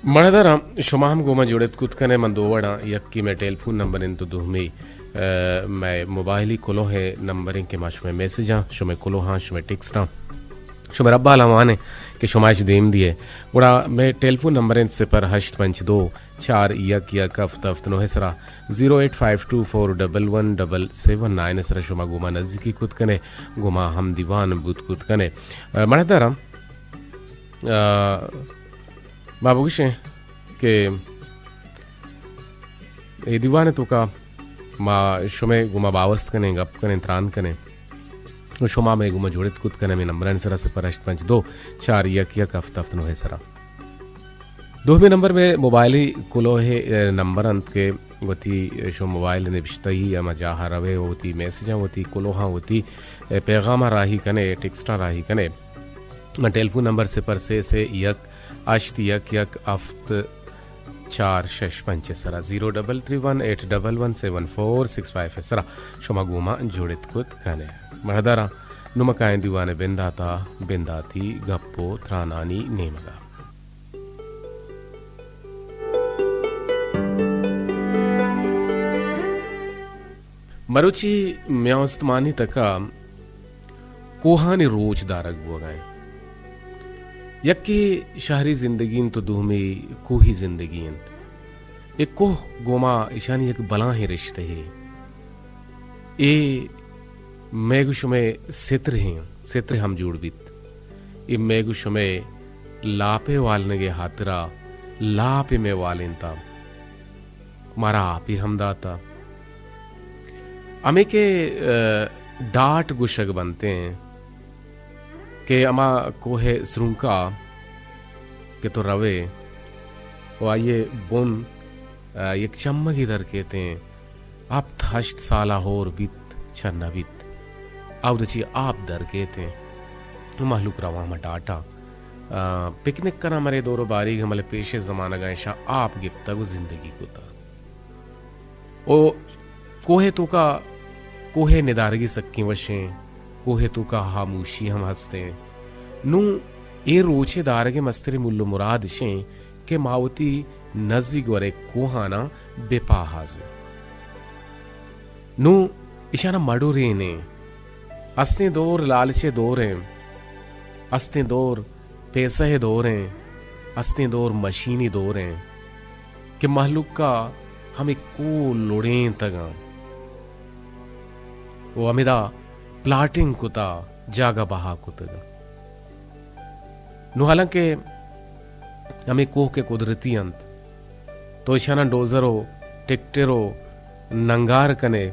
Manadara Shomam Goma Judet Kutkane Mandovada Yakki में telephone number in तो दुहमी मैं मोबाइली कोलो है नंबर इनके माश में मैसेज आ शो में कोलो हाँ शो में टेक्स्ट आ शो में रब्बा लावाने कि शोमाश देम दिए बड़ा मैं टेलीफोन नंबर इन से पर 852 यक यक हफ्त नो है सरा 08524117779 सरा शोमा गुमा नज़दीकी कुतकने गुमा हम दीवान बुत कुतकने मनदरा बाबूशे के ये दीवाने तो का माँ शुमे गुमा बावस्त कने गप कने त्रान कने शुमा में गुमा जोड़ित कुत कने में नंबर सरा से पर 852 यक यक हफ्त नो है सरा दोहमे नंबर में मोबाइली कुलो है नंबर अंत के वती शो मोबाइल ने बिश्तई या मजाह रवे होती मैसेज होती कुलो हाँ होती पैगाम राही कने टेक्स्टा राही कने टेलीफोन नंबर से पर से यक आश्त यक यक हफ्त 465 सरा 0331811746 सरा शुमा गुमा जोड़ित कुत कने मरदरा नुमकाएं दीवाने बिंदाता बिंदाती गप्पो त्रानानी नेमगा मरुची म्यास्तमानी तका कोहानी रोज दारक बोगाएं यक्की शहरी जिंदगी तो दूमी कोही जिंदगी एक कोह गोमा ईशानी एक बला ही रिश्ते है ए मैगुशुमे सित्र हम जुड़बित ए मैगुशुमे लापे वालने के हाथरा लापे में वालेंता मारा आप ही हम दाता अमे के डाट गुशक बनते हैं के अमा कोहे श्रुंका के तो रवे वो आइए बुन एक चम्मक इधर कहते हैं आप थश्त साला होर बित छन्ना बित आउ दची आप दर कहते हैं मालूक रवा मटाटा पिकनिक करना मरे दोरो बारी हमले पेशे जमाना गए शाह आप गिफ्ता वो जिंदगी को था ओ कोहे तो का कोहे निदारगी सक्की वशें कोहे तो का खामोशी हम हंसते हैं नू ए रोचे दार के मस्तरी मुल्लो मुराद शें के मावती नजी गोरे कोहाना बेपा हाज़ नू इशाना मडुरे ने अस्ते दौर लालचे दौर हैं अस्ते दौर पैसा दौर हैं अस्ते दौर मशीनी दौर हैं कि महलूक का हमें को लोड़ें तगा वो अमिदा प्लाटिंग कुता जागा बहा कुतगा नु हालांकि हमें कोह के कुदरती अंत तो इशाना डोजरो टेक्टरो नंगार कने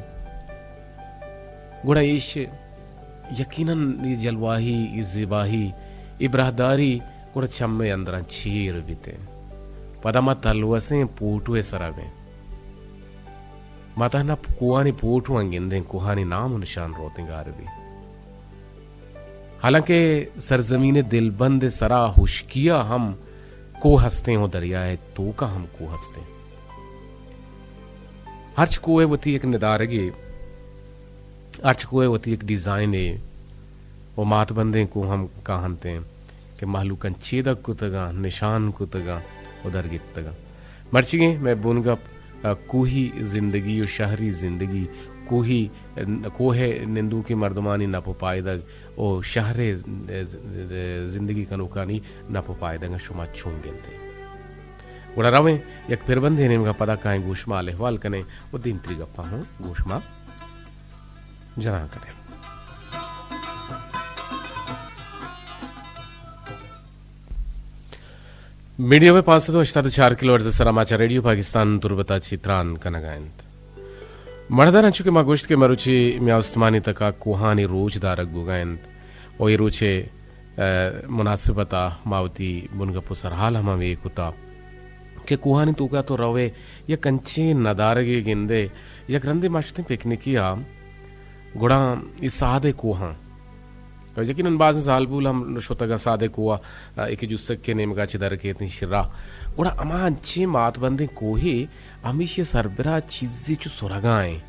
गुड़ा ईश यकीनन जलवाही जिबाही इब्राहदारी गुड़ा छम्मे अंदर चीर बीते पदमा तलवसे पूटुए सरावे माता ना कुआनी पोटू अंगिंदे कुहानी नाम निशान रोते गारवी हालांकि सरजमीन दिलबंद सरा हुश्किया हम को हंसते हो दरियाए तो का हम को हंसते हर्च कोए वती एक निदारगे अर्च कोए वती एक डिजाइन है वो मात बंदे को हम कहते हैं कि मालूकन चेदक कुतगा निशान कुतगा उधर गितगा मर्चिगे मैं बुनगप कोही जिंदगी और शहरी जिंदगी कोही कोहे निंदू की मर्दमानी न पुपायदग ओ शहरे जिंदगी कनुकानी न पुपायदग शुमा छूंगेंदे उड़ा रवे एक फिरबंदे ने का पता काए गोशमा अहवाल कने ओ दिन त्रिगप्पा हूं गोशमा जना करे मीडिया में 584 किलोहर्ट्ज़ समाचार रेडियो पाकिस्तान तुरबता चित्रान कनगायंत मर्दान चुके मागोश्त के मरुची म्याउस्तमानी तका कुहानी रोज दारक बुगायंत ओ ये रोचे मुनासिबता मावती बुनगपु सरहाल हम वे कुता के कुहानी तुका तो रवे या कंचे नदारगे गिंदे या ग्रंथि माशते पिकनिकिया गुड़ा इस सादे कुहा यकीनन बाज़ सालबुल हम शोतगा सादे कुआ एक जुस्सक के नेमगा चिदर के इतनी शिरा गुड़ा अमा अच्छे मात बंदे कोहे अमीशे सरबरा चीज़ें चु सुरगाएं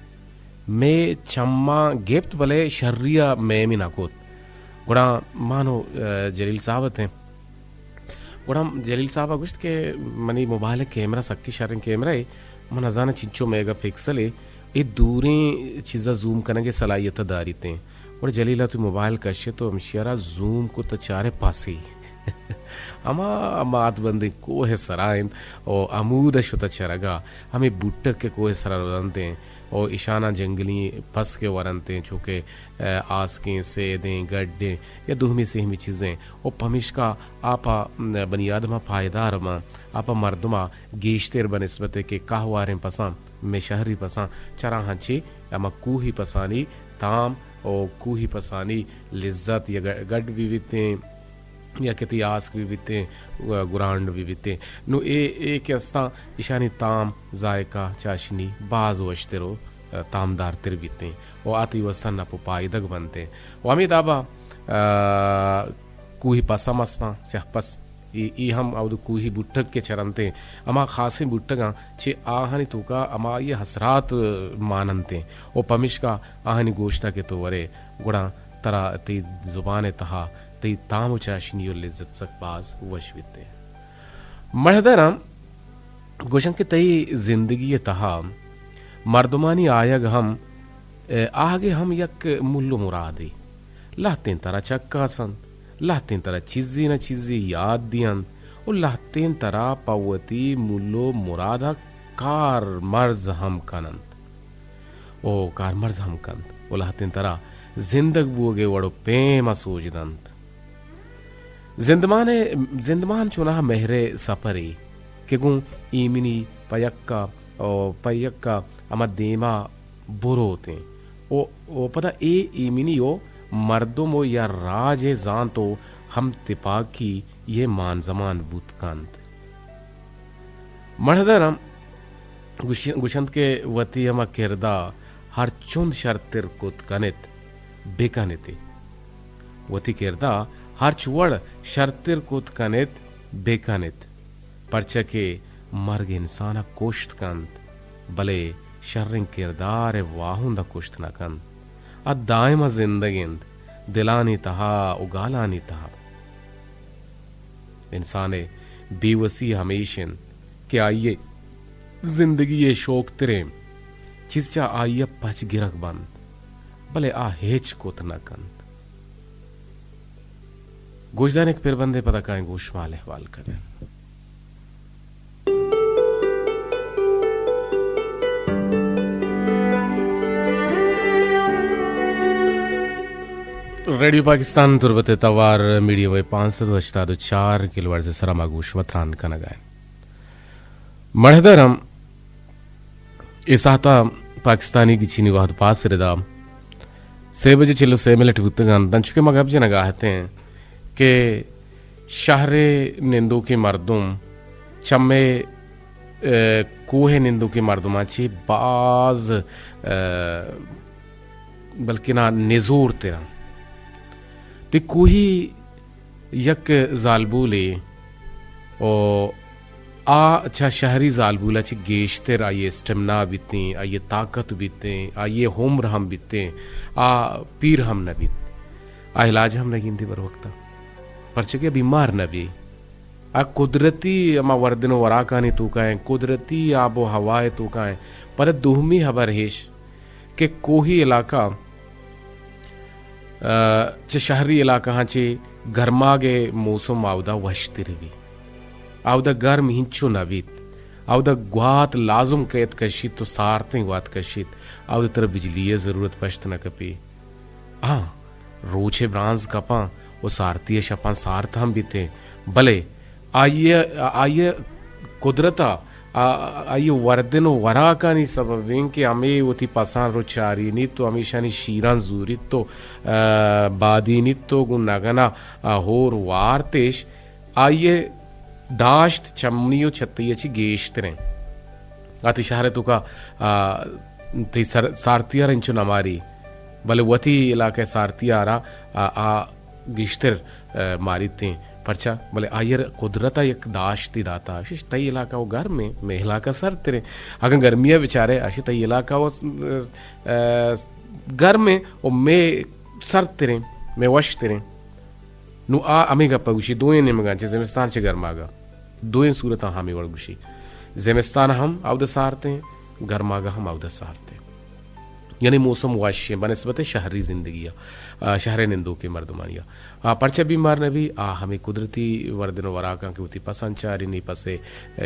मैं चम्मा गेप्त भले शर्रिया मैं मिनाकोत गुड़ा मानो जलील सावत हैं गुड़म जलील साहब अगुश्त के मनी मोबाइल कैमरा सक्की शरण कैमरा है मन अजाना चिंचो मेगा पिक्सल है ये दूरें चीज़ा जूम करने के सलाहियत दारीते हैं और जलीला तो मोबाइल कशे तो हमशियारा जूम को तो चारे पासे अमा अमात बंदे को है सराइन और अमूद शुता चरगा हमें बुट्टक के को है सरा रंते हैं और इशाना जंगली फंस के वरनते हैं चूँकि आसकें सेदें गड्ढे या दुहमी सेहमी चीज़ें और पमिश का आपा बनियादमा फायदारमा आपा मर्दमा गेश्तेर बनस्बत के काहवारें पसां में शहरी पसां चरा हंची अमा कूही पसानी ताम और कूही पसानी लिज्जत या गड भी बीते या किती आस्क भी बीते गुरांड भी बीते नु ए के अस्ता इशानी ताम जायका चाशनी बाज वश्तेरो तामदार तिर बीते और आती वसन अपो पायदक बनते और अमित आबा कूही पसम अस्ता सहपस ई हम अवधु कूही बुट्टक के चरनते अमा खासी बुट्टगा छे आहनी तुका अमा ये हसरात माननते और पमिश का आहनी गोश्ता के तो वरे गुड़ा तरा ती जुबान तहा ती तामु चाशनी और लिज्जत सक बाज वशविते मर्दना गोशं के तई जिंदगी तहा मर्दमानी आयग हम आगे हम यक मुल्लो मुरादी लातें तरा चक्का सन लातें तरा चीज़ी न चीज़ी याद दियन और लातें तरा पवती मुल्लो मुरादा कार मर्ज हम कनंत ओ कार मर्ज हम कंत ओ लातें तरा जिंदग बोगे वड़ो पेमा सोजदंत जिंदमान चुना मेहरे सफरी के गुं ईमिनी पयक्का अमा देमा बुरोते ओ पता ए ईमिनी ओ मर्दुम या राज जान तो हम तिपाकी ये मान जमान बुतकांत मर्दरम गुशंत के वती अमा किरदा हर चुन शर्तिर कुत कनित बेकनिते वती किरदा हर चुवड़ शर्तिर कुत कनित बेकनित परचके मर्ग इंसाना कोश्त कंत भले शर्रिंग किरदार वाहुंदा कुश्त न कंत दायमा जिंदगिंद दिलानी तहा उगालानी तहा इंसाने बेवसी हमेशन के आइये जिंदगी ये शौक तिरे चिस्चा आइये पच गिरक बंद भले आ हेच कोत न कंत गोशदान एक फिर बंदे पता काएं गोशमाल अहवाल करें रेडियो पाकिस्तान तुरबत तवार मीडिया वे 584 किलोवाट से सरमा गोश वथरान का नगाए मढ़दरम इसाता पाकिस्तानी की चीनी वाहद पास रिदा से बजे चिल्लो से मिलट बुतगान दंचुके मगब जे नगाहते हैं कि शहरे निंदू के मर्दुम चम्मे कोहे निंदू के मर्दुमाची बाज बल्कि ना निजोर तेरा ते कोही यक जालबूले और अच्छा शहरी जालबूला ची गेश्तर आइए स्टेमिना बीते आइए ताकत बीते आइए होम्र हम बीते आ पीर हम न बीत आ इलाज हम नहीं गिनती बर वक्ता परचके बीमार न भी आ कुदरती अमा वर्दनो वराकानी तू काएं कुदरती आबो हवाए तू काएं पर दुहमी हबर हेश के कोही इलाका चे शहरी इलाका हाँ चे गर्मागे मौसम आवदा वशती रही आवदा गर्म हिंचो नवीत आवदा ग्वात लाजुम कैद कशित तो सारते ग्वात कशित आवदा तरह बिजली जरूरत पश्त न कपी हाँ रोचे ब्रांज कपा वो सारती शपा सार्थ हम बीते भले आइए कुदरता आइए वर्दनो वरा का नहीं सबब कि हमें वो थी पसान रोचारी नहीं तो हमेशा नहीं शीरान जूरी तो बादी नहीं तो गुनागना होर वारतेश आइए दाश्त चमनियो छत्तीयची गेश्तरे आती शहर तो का ती सारतिया रंचु नमारी भले वती इलाके सारतिया आ गिश्तर मारी थे परचा भले आयर कुदरता एक दाश्ती दाता आशीष तई इलाका वो घर में इलाका सर तेरे अगर गर्मिया बेचारे आशीष तई इलाका वो घर में और मैं सर तेरे मैं वश तेरे नु आ अमी गप्पा गुशी दोए निमगांचे ज़िमिस्तान चे गर्मागा दोए सूरत हामी वड़ गुशी ज़िमिस्तान हम आउद सारते गर्मागा हम आउद सारते यानी मौसम वाश्य बनस्बत शहरी ज़िंदगी शहर निंदो के मर्दमानिया परचे बीमार ने भी हमें कुदरती वर्दन वराका के उती पसंचारी नहीं पसे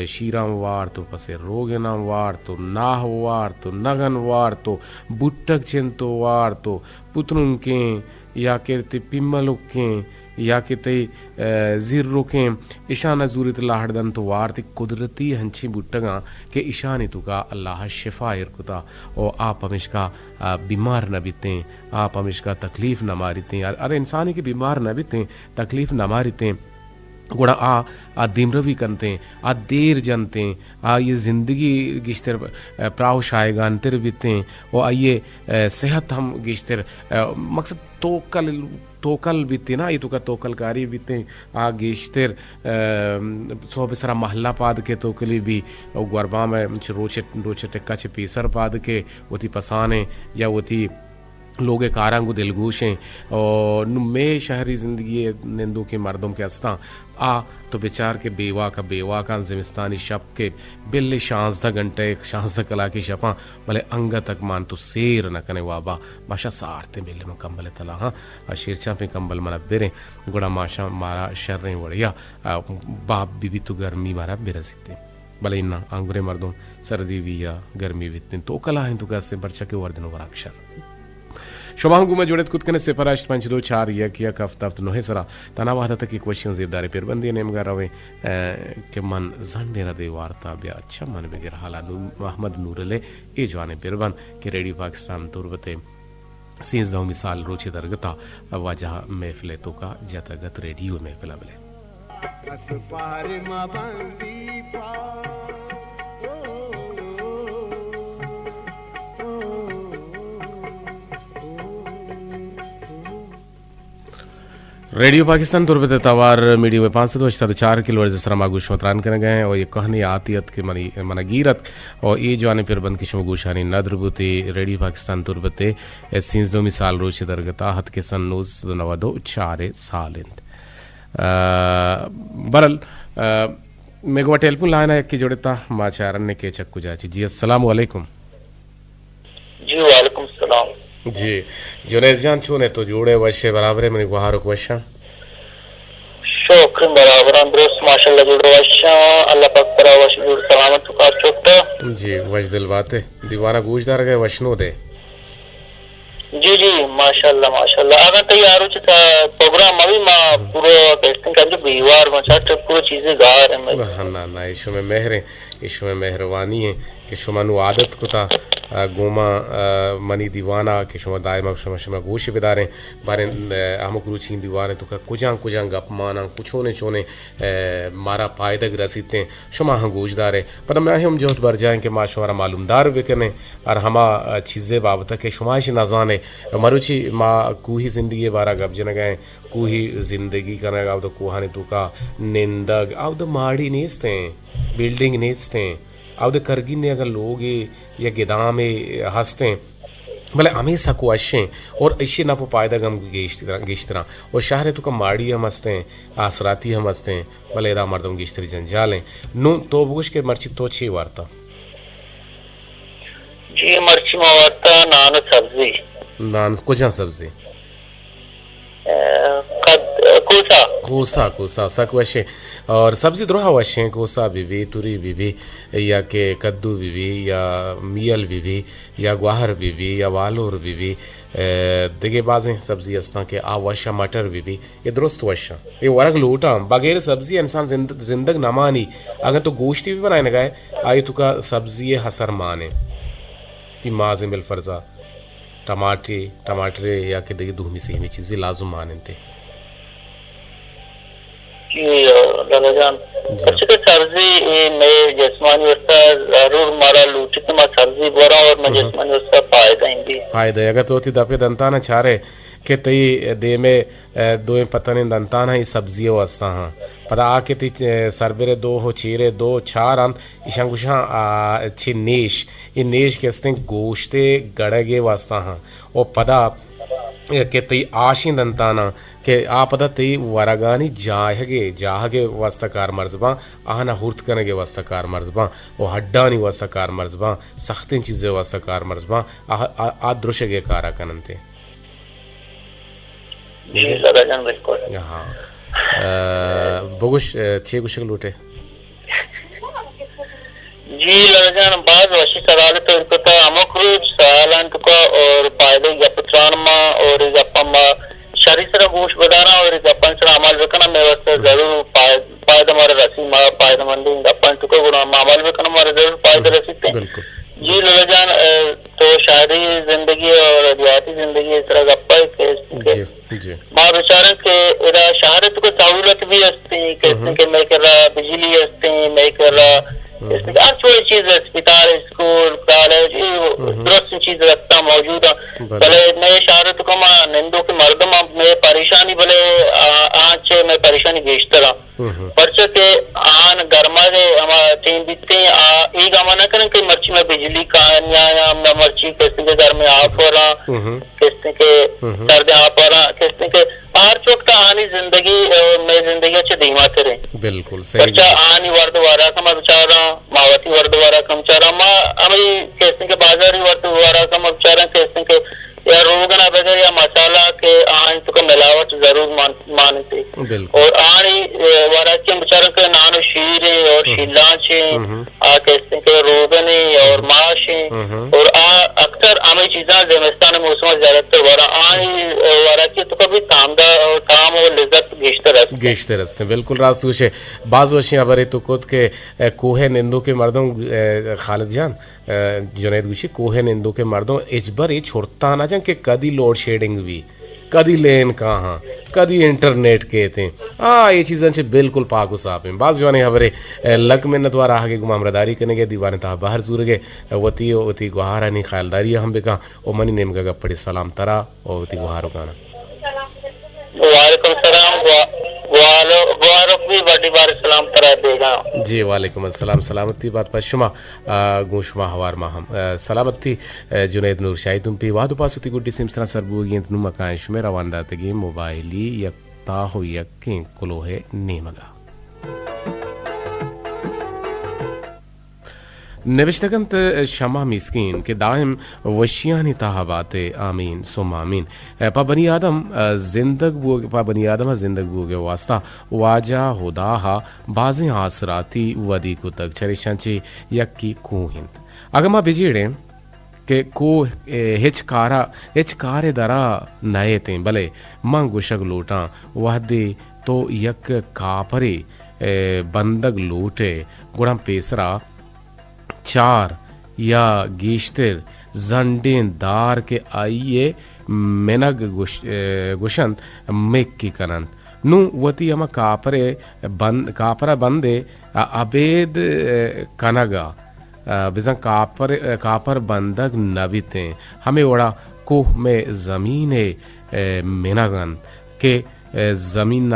शीराम वार तो पसे रोगनाम वार तो नाह वार तो नगन वार तो बुट्टक चिंतो वार तो पुतनुन के या के ते पिम्मलु के या कि ते ज़िर्रो के ईशाना ज़ूरत लाहड़दन तो वार ते कुदरती हंची बुट्टगा के ईशानी तुका अल्लाह शिफा इरकुता और आप हमेशा बीमार न बीतें आप हमेशा तकलीफ़ न मारीतें अरे इंसानी के बीमार न बीतें तकलीफ़ न मारीतें गुड़ा आ दिमरवी करते आ देर जनते ये ज़िंदगी गिश्तर प्राव शायगान तिर बीते और आइए सेहत हम गिश्तर मकसद तोकल बीते ना ये तो का तोकलकारी बीते आ गिश्तर सो बेसरा महल्ला पाद के तोकली भी और गरबा में रोचे टिक्का चे पीसर पाद के वो थी पसाने या वो थी लोग कारांगु दिलगोशें और मैं शहरी ज़िंदगी निंदू के मर्दों के अस्ता तो बेचार के बेवा का ज़िमिस्तानी शब के बिल्ले शांसदा घंटे शांसदा कला की शपा भले अंग तक मान तो सेर न कने वाबा माशा सारते बिल्ले में कंबल तला हाँ शेरचा पे कंबल मना बिरे गुड़ा माशा मारा शर्रें वड़िया बाप बीबी तो गर्मी मारा बिरा सकते भले इन्ना आंगुरे मर्दों सर्दी भी या गर्मी भी तो कला है तो कैसे बर्चा के वर्दन वराक्षर शोभा गुमा जोड़त कुत कने सेपराश 524 या हफ्ता नोहे सरा तना वादा तक एक वशियों ज़ेबदारी पेर बंदी नेमगा रवे के मन जंडेरा दे वार्ता ब्या अच्छा मन बेगर हाला मोहम्मद नूरले ए जवाने पेरबन के रेडियो पाकिस्तान तुरबते सीज दो मिसाल रोचे दरगता वाजह महफिल तो का जतगत रेडियो महफिल बले रेडियो पाकिस्तान तुरबत तवार मीडियो में 504 किलो जसरा मागुश मतरान करने गए और ये कहनी आतियत के मना गीरत और ये जवाने फिर बंद किशो गुशानी नदरबुते रेडियो पाकिस्तान तुरबते सींस दो मिसाल रोचे दरगता हत के सन नोज नवादो 4 सालिंद बरल मेगो टेलीफोन लाना एक की जोड़ता माचारन ने के चक्कू जाची जी अस्सलाम वालेकुम जी वालेकुम सलाम जी जुनेद जान छूने तो जोड़े वशे बराबर मनी गुहारुक वशा शौक बराबर अंदरोस माशाल्लाह जोड़े वशा अल्लाह पाक पर वश जोड़ सलामत का चोटा जी वश दिल बातें दीवाना गूजदार गए वशनो दे जी माशाल्लाह अगर तैयार हो चुका प्रोग्राम अभी मां पूरा टेस्टिंग का जो बीवार मचाट पूरी चीजें गा रहे हैं ना इशू में मेहर इशू में मेहरबानी है कि शुमानु आदत को था गोमा मनी दीवाना के शुमा दायमा शुमा गोश बिदारे बारे हम रुचि दीवाने तो का कुजां गप माना कुछोने चोने मारा पायदग रसीते शुमा हम गोशदारे पर मैं हम जोत बर जाएं कि माशुमारा मालूमदार बिकने और हमा चीज़ें बाबत के शुमाइश नजाने मरुचि माँ कूही ज़िंदगी बारा गप जन गए कूही ज़िंदगी करने का तो कुहानी तो का निंदग अब तो माड़ी नेस्ते बिल्डिंग नेस्ते अब तो करगी ने अगर लोग या गिदाम हंसते भले हमेशा को अच्छे और अच्छे ना पायदा गम गिश्तरा और शहर तो का माड़ी हम हंसते हैं आसराती हम हंसते हैं भले दा मर्दम गिश्तरी जंजालें नू तो बुश के मर्ची तो अच्छी वार्ता जी मर्ची वार्ता नान कुछ सब्जी कोसा सक वशे और सब्जी द्रोहा वशे कोसा बीबी तुरी बीबी या के कद्दू बीबी या मियल बीबी या ग्वाहर बीबी या वालोर बीबी दिगे बाजें सब्जी अस्ता के वशा मटर बीबी ये दुरुस्त वशा ये वरग लूटा बगैर सब्जी इंसान जिंदग न मानी अगर तो गोश्ती भी बनाए न गए आई तो का सब्जी हसर माने कि माज मिल फर्जा टमाटर या के दिगे दूमी से हमें चीज़ें लाजुम माने थे दादा जान अच्छा तो सब्जी मैं जिस्मानी वस्ता जरूर मारा लूटी तो मैं सब्जी बोरा और मैं जिस्मानी वस्ता फायदा अगर तो थी दफे दंता ना चारे के तई दे में दो पतने दंता ना ही सब्जियां वस्ता हाँ पता आके ती सरबरे दो हो चीरे दो चार अंत इशांकुशा अच्छी नेश ये नेश के अस्ते गोश्ते गड़गे वस्ता हाँ और पदा के तई आशी दंताना के आपदती वरगानी जाहगे वस्तकार मर्जबा आहना हुर्त कनगे वस्तकार मर्जबा ओ हड्डानी वस्तकार मर्जबा सख्तिन चीज़े वस्तकार मर्जबा आ द्रुशगे कारा कनंते जी लगा जान बिल्कुल हाँ बगुश छे गुशक लूटे जी लड़जान बाद वशी सवाल तो इनको तो अमुक सवालन तो का और फायदे या पुत्रानमा और या पम्मा शरीर गोश बदाना और अपन सर अमल वेकना में वस्त जरूर फायदा मारे रसी मा फायदा मंदी अपन तो को गुना अमल वेकना मारे जरूर फायदा रसीते जी लड़जान तो शादी जिंदगी और हयाती जिंदगी इस तरह गप्पा के मां बेचारे के इरा शहरत को सहूलत भी हस्ती कहते के मैं कर रहा बिजली हस्ती मैं कर रहा इसमें अच्छी चीज अस्पताल स्कूल कॉलेज दुरुस्त चीज रखता मौजूद है भले नए शहरत को मां निंदो के मर्दम में परेशानी भले आज मैं परेशानी भेजता रहा पर्चे के आन गर्मा से हमारा टीम बीतते एक आना करें कि मर्ची में बिजली का या मर्ची किस्ते के घर में आप हो रहा किस्ते के सर्द आप हो रहा किस्ते के हर चौक आनी जिंदगी में जिंदगी अच्छे धीमा करें बिल्कुल सही बच्चा आनी वर्द वारा का मैं बेचारा मावती वर्द वारा का बेचारा माँ हमें किस्ते के बाजारी वर्द वारा का मैं बेचारा किस्ते के या रोगना वगैरह या मसाला के आन तो का मिलावट जरूर मानते और आनी वारा के बेचारा के नानो शीरे और शिलाचे किस्ते के रोगने और माशे और अक्सर हमें चीज़ा जमस्तान मौसम ज्यादातर वारा आनी वारा के तो कभी काम और लिज्जत गेश्ते रस्ते बिल्कुल रास्त वशे बाज वशियां बरे तो खुद के कोहे निंदू के मर्दों खालिद जान जुनैद गुशी कोहे निंदू के मर्दों इजबर ये छोड़ता ना जान के कदी लोड शेडिंग भी कदी लेन कहाँ कदी इंटरनेट के थे ये चीज़ें से बिल्कुल पाक साफ हैं बाज जवाने हमारे लक में न द्वारा आगे गुमामरदारी करने के दीवाने ता बाहर जुर गए वती गुहारा नहीं ख्यालदारी हम भी कहा ओ मनी नेम का पड़े सलाम तरा और वती गुहारो गाना वालेकुम सलाम भी बड़ी बार सलाम तरा देगा जी वालेकुम अस्सलाम सलामती बात पर शुमा गोशमा हवार माहम सलामती जुनैद नूर शाही तुम पे वादु पासुती गुड्डी सिमसना सरबू गेंत नुमा काए शुमेरा वांदा तगे मोबाइली यक्ता हो यक्के कुलोहे नेमगा नविश्तगंत शमा मिस्कीन के दायम वशियानी ताहबाते आमीन सुम आमीन पा बनी आदम जिंदग बू के वास्ता वाजा हुदाहा बाज़े आसराती वदी को तक चरिशांची यक्की कोहिंद अगमा बिजीड़े के को हिचकारे दरा नए थे भले मां गुशग लोटा वहदे तो यक कापरे बंदग लोटे गुड़ा पेसरा चार या गीश्तिर जंडें दार के आइए मेनग गुशंत मेक की कनन नु वती अमा कापरा बंदे अबेद कनगा बिजन कापर बंदग नबिते हमें वड़ा कोह में जमीन मेनागन के जमीन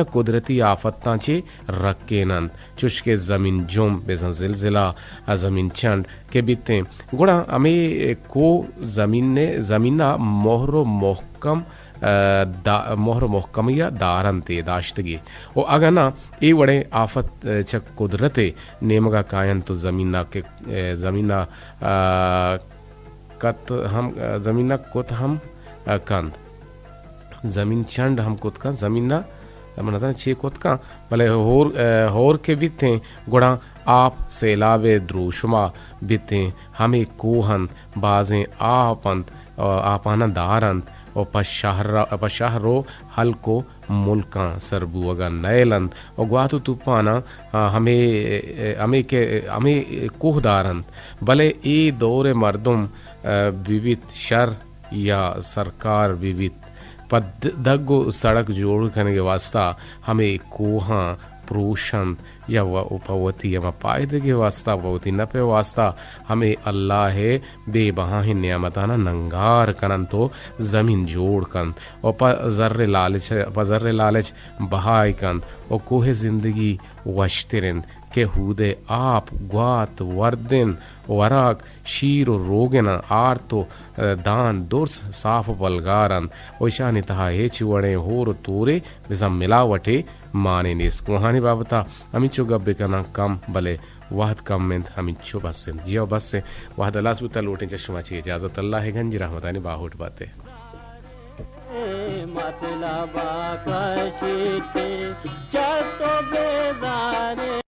कुदरती आफत्ता चे रक्केनंद चुशके जमीन जोम बेसन जिलजिला जमीन चंड के बीते गुड़ा हमें को जमीना मोहरो मोहकम या दारन ते दाश्तगी ओ अगर ना ए वड़े आफत चक कुदरते नेमगा कायन तो जमीना कुत हम कंद जमीन चंड हम कुत का जमीना मनता छे कुत का भले होर के बीते गुड़ा आप सैलाबे द्रोशुमा बीते हमें कोहन बाजें आपंत आपाना दारंत और पशाहरो हल को मुल्का सरबू अगर नयलंद और ग्वातु तुपाना हमें कोह दारंत भले ए दौरे मर्दुम विविध शर या सरकार विविध पदगो सड़क जोड़ करने के वास्ता हमें कोहा प्रोशन या उपवती या पायदे के वास्ता पवती न पे वास्ता हमें अल्लाह है बेबहा ही नियामताना नंगार करन तो जमीन जोड़ कन और पजर्रे लालच बहाई कन और कोहे जिंदगी वश्तिरन के हूदे आप ग्वात वर्दिन वराक शीर रोगन आर तो दान दुर्स साफ बलगारन ओशानी तहा हे चिवड़े होर तोरे बिसा मिलावटे माने निस कुहानी बाबता अमिचो गब्बे कना कम बले वाहद कम में अमिचो बस से जियो बस से वाहद अल्लाह सुबह लोटे चश्मा चाहिए इजाजत अल्लाह है गंज रहमतानी बाहुट बातें मतलब आकाशी थे चल तो बेदारे